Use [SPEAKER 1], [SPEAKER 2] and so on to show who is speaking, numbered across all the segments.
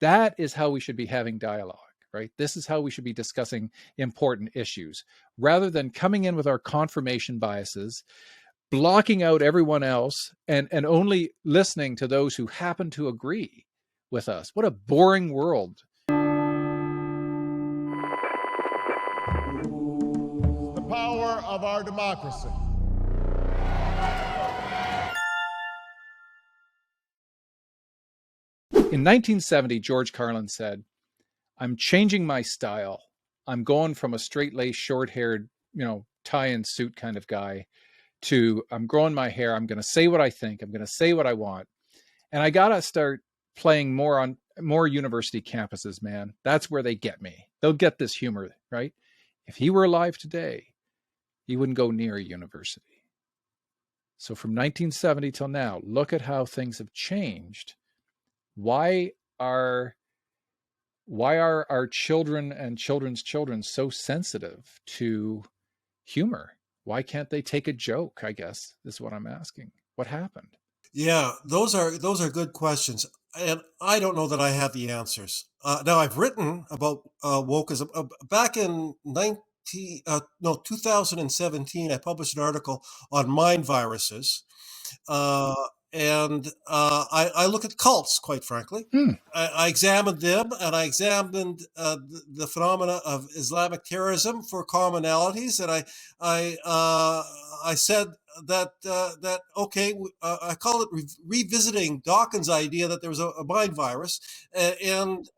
[SPEAKER 1] That is how we should be having dialogue, right? This is how we should be discussing important issues rather than coming in with our confirmation biases, blocking out everyone else and only listening to those who happen to agree with us. What a boring world.
[SPEAKER 2] The power of our democracy.
[SPEAKER 1] In 1970, George Carlin said, "I'm changing my style. I'm going from a straight-laced, short-haired, tie and suit kind of guy to I'm growing my hair. I'm going to say what I think. I'm going to say what I want. And I got to start playing more on more university campuses, man. That's where they get me. They'll get this humor, right? If he were alive today, he wouldn't go near a university." So from 1970 till now, look at how things have changed. Why are our children and children's children so sensitive to humor? Why can't they take a joke, I guess, is what I'm asking. What happened?
[SPEAKER 3] Yeah, those are good questions, and I don't know that I have the answers. Now, I've written about wokeism back in 2017. I published an article on mind viruses, uh, and I look at cults, quite frankly. I examined them, and I examined the phenomena of Islamic terrorism for commonalities, and I said that okay, I call it revisiting Dawkins' idea that there was a mind virus, and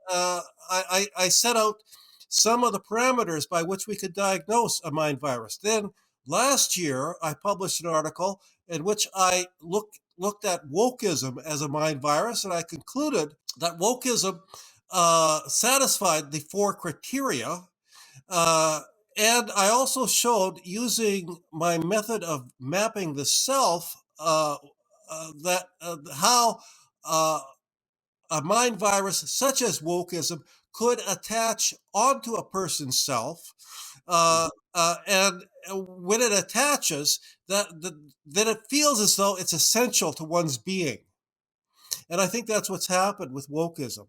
[SPEAKER 3] I set out some of the parameters by which we could diagnose a mind virus. Then last year, I published an article in which I looked at wokeism as a mind virus, and I concluded that wokeism satisfied the 4 criteria. And I also showed, using my method of mapping the self, that how a mind virus such as wokeism could attach onto a person's self, and when it attaches, that it feels as though it's essential to one's being. And I think that's what's happened with wokeism.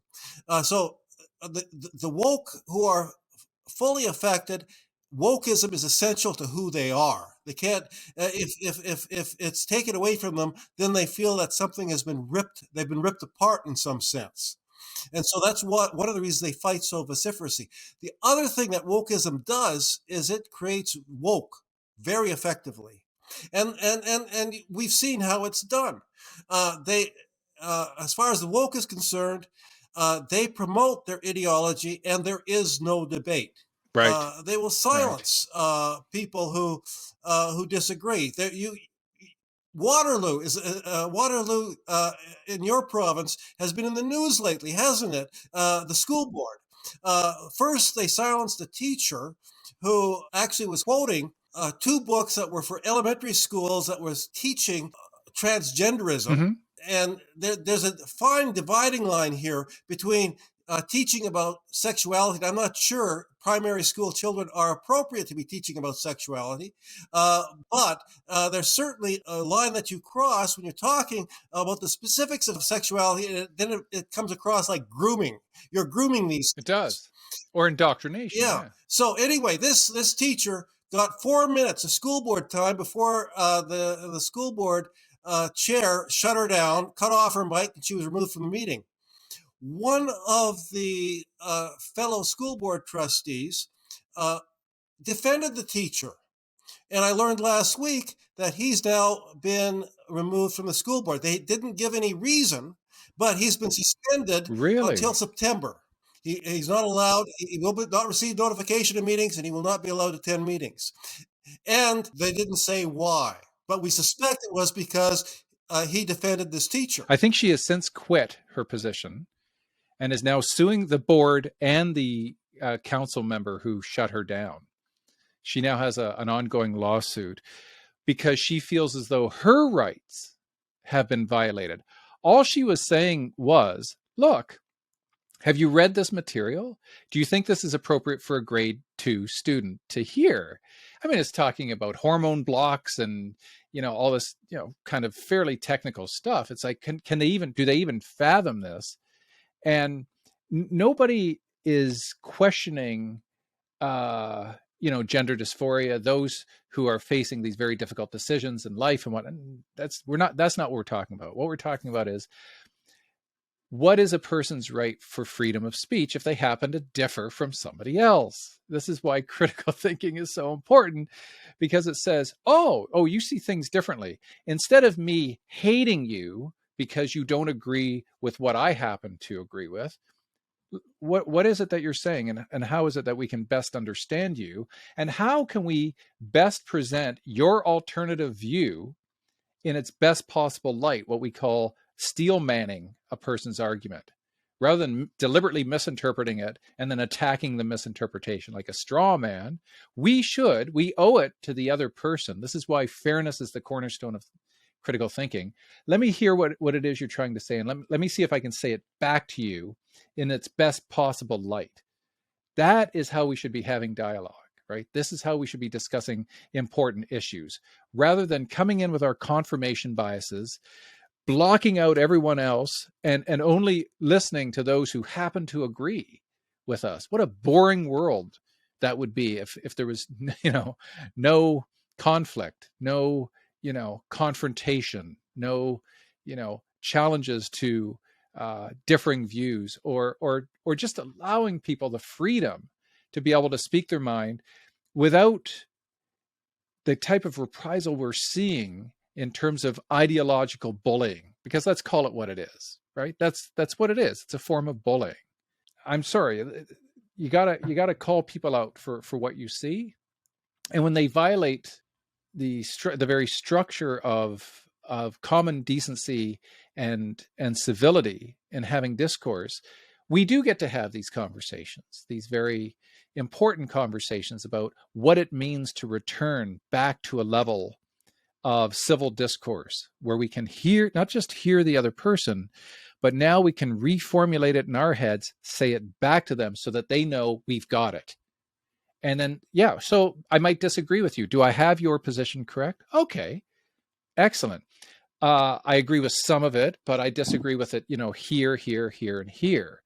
[SPEAKER 3] The woke who are fully affected, wokeism is essential to who they are. They can't, if it's taken away from them, then they feel that something has been ripped. They've been ripped apart in some sense. And so that's one of the reasons they fight so vociferously. The other thing that wokeism does is it creates woke very effectively. And we've seen how it's done. As far as the woke is concerned, they promote their ideology, and there is no debate.
[SPEAKER 1] Right.
[SPEAKER 3] They will silence people who disagree. Waterloo in your province has been in the news lately, hasn't it? The school board. First, they silenced a teacher who actually was quoting 2 books that were for elementary schools that was teaching transgenderism.
[SPEAKER 1] Mm-hmm.
[SPEAKER 3] And there's a fine dividing line here between teaching about sexuality. And I'm not sure primary school children are appropriate to be teaching about sexuality, but there's certainly a line that you cross when you're talking about the specifics of sexuality, and then it comes across like grooming. You're grooming these
[SPEAKER 1] kids. It does. Or indoctrination.
[SPEAKER 3] Yeah. So anyway, this teacher got 4 minutes of school board time before the school board chair shut her down, cut off her mic, and she was removed from the meeting. One of the fellow school board trustees defended the teacher. And I learned last week that he's now been removed from the school board. They didn't give any reason, but he's been suspended until September. He's not allowed, he will not receive notification of meetings, and he will not be allowed to attend meetings. And they didn't say why, but we suspect it was because he defended this teacher.
[SPEAKER 1] I think she has since quit her position and is now suing the board and the council member who shut her down. She now has an ongoing lawsuit because she feels as though her rights have been violated. All she was saying was, look, have you read this material? Do you think this is appropriate for a grade 2 student to hear? I mean, it's talking about hormone blocks and, all this, kind of fairly technical stuff. It's like, do they even fathom this? And nobody is questioning, gender dysphoria, those who are facing these very difficult decisions in life and what. And that's not what we're talking about. What we're talking about is, what is a person's right for freedom of speech if they happen to differ from somebody else? This is why critical thinking is so important, because it says, oh, you see things differently. Instead of me hating you because you don't agree with what I happen to agree with, what is it that you're saying, and how is it that we can best understand you, and how can we best present your alternative view in its best possible light, what we call steel manning a person's argument, rather than deliberately misinterpreting it and then attacking the misinterpretation like a straw man. We owe it to the other person. This is why fairness is the cornerstone of critical thinking. Let me hear what it is you're trying to say, and let me see if I can say it back to you in its best possible light. That is how we should be having dialogue, right? This is how we should be discussing important issues, rather than coming in with our confirmation biases, blocking out everyone else, and only listening to those who happen to agree with us. What a boring world that would be if there was, no conflict, no, confrontation, no, challenges to differing views, or just allowing people the freedom to be able to speak their mind without the type of reprisal we're seeing in terms of ideological bullying, because let's call it what it is, right? That's what it is. It's a form of bullying. I'm sorry. You gotta call people out for what you see. And when they violate the very structure of common decency and civility in having discourse, we do get to have these conversations, these very important conversations about what it means to return back to a level of civil discourse where we can not just hear the other person, but now we can reformulate it in our heads, say it back to them so that they know we've got it. And then, so I might disagree with you. Do I have your position correct? Okay, excellent. I agree with some of it, but I disagree with it, here, here, here, and here.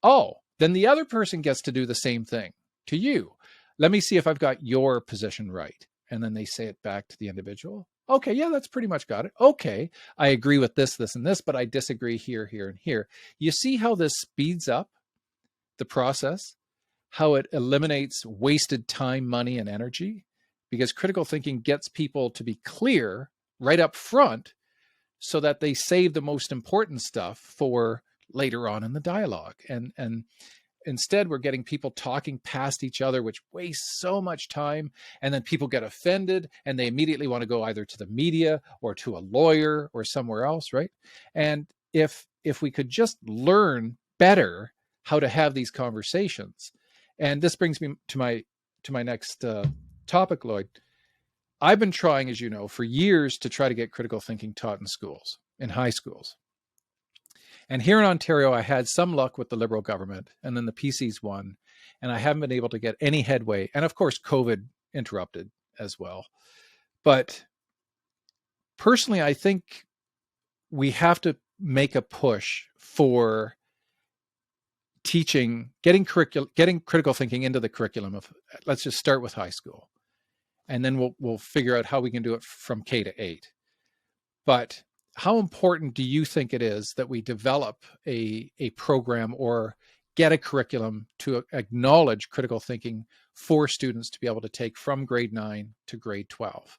[SPEAKER 1] Oh, then the other person gets to do the same thing to you. Let me see if I've got your position right. And then they say it back to the individual. Okay, yeah, that's pretty much got it. Okay, I agree with this, this, and this, but I disagree here, here, and here. You see how this speeds up the process? How it eliminates wasted time, money, and energy? Because critical thinking gets people to be clear right up front so that they save the most important stuff for later on in the dialogue. And instead, we're getting people talking past each other, which wastes so much time. And then people get offended and they immediately want to go either to the media or to a lawyer or somewhere else, right? And if we could just learn better how to have these conversations. And this brings me to my next topic, Lloyd. I've been trying, as you know, for years to try to get critical thinking taught in schools, in high schools. And here in Ontario, I had some luck with the Liberal government, and then the PCs won, and I haven't been able to get any headway. And of course, COVID interrupted as well. But personally, I think we have to make a push for teaching, getting critical thinking into the curriculum of, let's just start with high school. And then we'll figure out how we can do it from K to 8. But how important do you think it is that we develop a program or get a curriculum to acknowledge critical thinking for students to be able to take from grade 9 to grade 12?